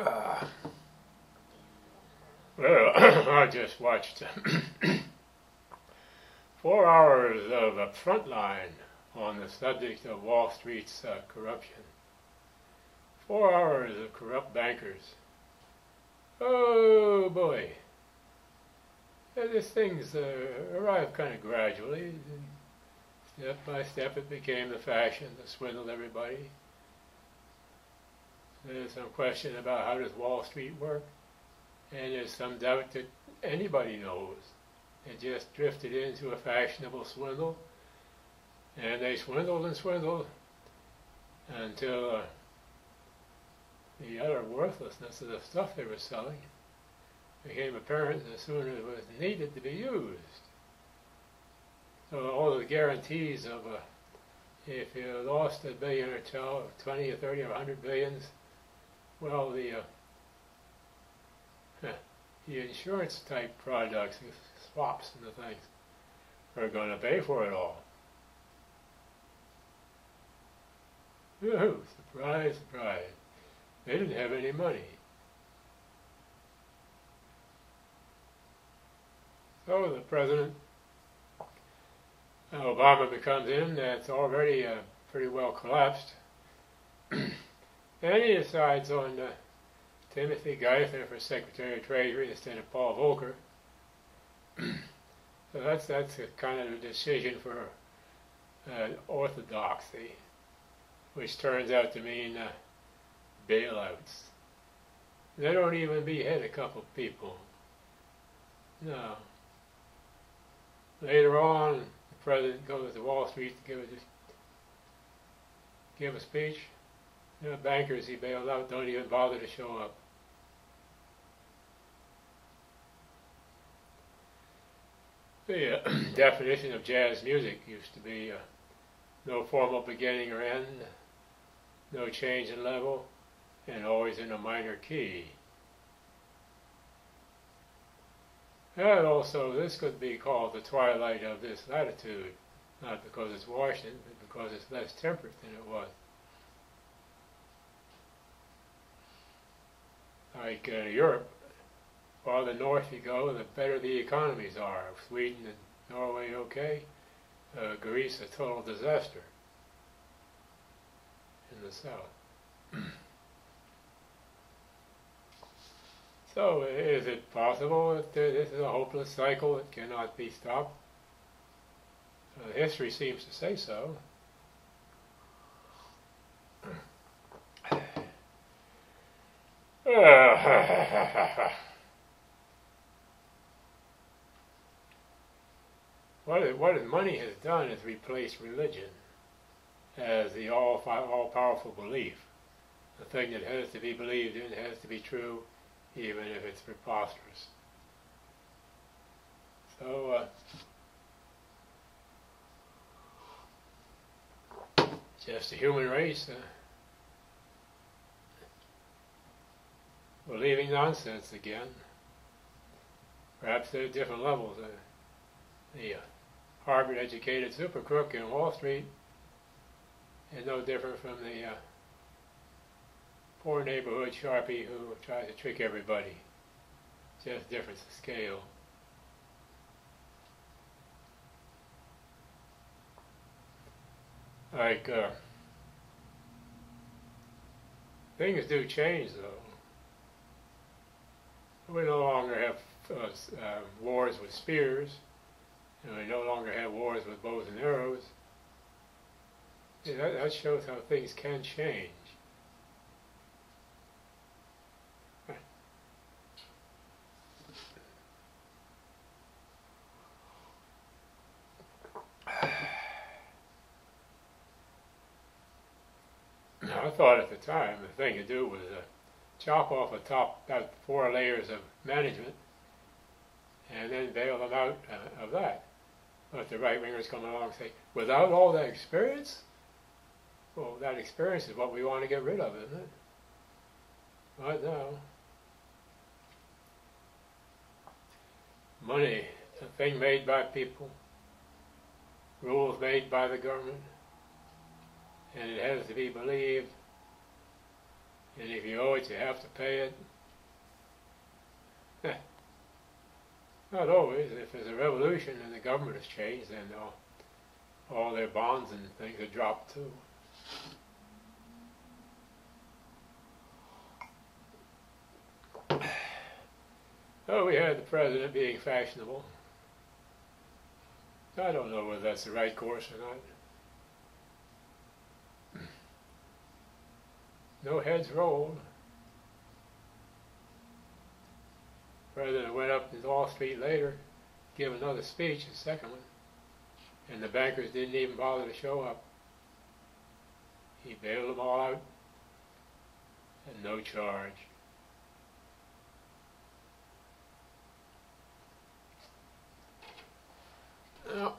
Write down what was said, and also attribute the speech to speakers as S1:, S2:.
S1: Uh, well, I just watched 4 hours of a Frontline on the subject of Wall Street's corruption. 4 hours of corrupt bankers. Oh boy. Yeah, these things arrived kind of gradually. Step by step it became the fashion to swindle everybody. There's some question about how does Wall Street work, and there's some doubt that anybody knows. It just drifted into a fashionable swindle, and they swindled and swindled until the utter worthlessness of the stuff they were selling became apparent as soon as it was needed to be used. So all the guarantees of if you lost $1 billion or 20 or 30 or 100 billions, well, the insurance type products, the swaps and the things, are going to pay for it all. Ooh, surprise, surprise. They didn't have any money. So the president, Obama, comes in, that's already pretty well collapsed. And he decides on Timothy Geithner for Secretary of Treasury instead of Paul Volcker. So that's a kind of a decision for orthodoxy, which turns out to mean bailouts. They don't even behead a couple people. No. Later on, the president goes to Wall Street to give a speech. The bankers he bailed out don't even bother to show up. The definition of jazz music used to be no formal beginning or end, no change in level, and always in a minor key. And also, this could be called the twilight of this latitude, not because it's Washington, but because it's less temperate than it was. Like Europe, farther north you go, the better the economies are. Sweden and Norway, okay. Greece, a total disaster in the south. So, is it possible that this is a hopeless cycle that cannot be stopped? History seems to say so. What money has done is replaced religion as the all-powerful belief. The thing that has to be believed in has to be true, even if it's preposterous. So, just the human race believing nonsense again. Perhaps there are different levels. The Harvard-educated super crook in Wall Street is no different from the poor neighborhood sharpie who tries to trick everybody. Just difference of scale. Like, things do change, though. We no longer have wars with spears, and we no longer have wars with bows and arrows. Yeah, that shows how things can change. I thought at the time the thing to do was chop off the top about 4 layers of management and then bail them out of that. But the right-wingers come along and say, without all that experience? Well, that experience is what we want to get rid of, isn't it? But no. Money, a thing made by people, rules made by the government, and it has to be believed. And if you owe it it, you have to pay it. Not always. If there's a revolution and the government has changed, then all their bonds and things are dropped too. Oh, we had the president being fashionable. I don't know whether that's the right course or not. No heads rolled. The president went up to Wall Street later, give another speech, a second one, and the bankers didn't even bother to show up. He bailed them all out at no charge. Well,